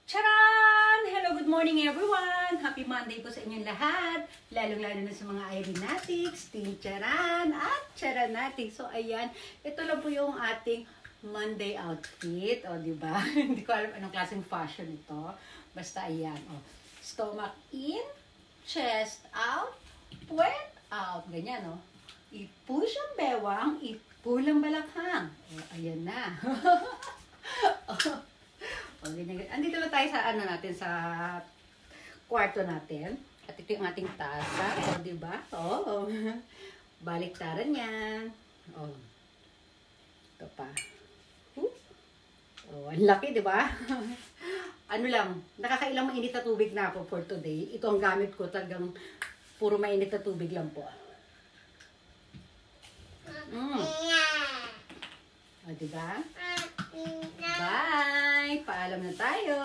Charan! Hello, good morning everyone! Happy Monday po sa inyong lahat. Lalong-lalo na sa mga Irenatics, Team Charan at Charanatics. So, ayan. Ito lang po yung ating Monday outfit. O, diba? Hindi ko alam anong klaseng fashion ito. Basta, ayan. O, stomach in, chest out, puwet out. Ganyan, o. I-push ang bewang, i-pull ang balakhang. O, ayan na. O, ganyan. Andito na tayo sa natin sa kwarto natin. At ito yung ating tasa, o, diba? O, baliktaran yan. O, ito pa. O, ang laki, diba? Ano lang, nakakailang mainit na tubig na ako for today. Ito ang gamit ko, talagang puro mainit na tubig lang po. O, diba? Bye! Paalam na tayo!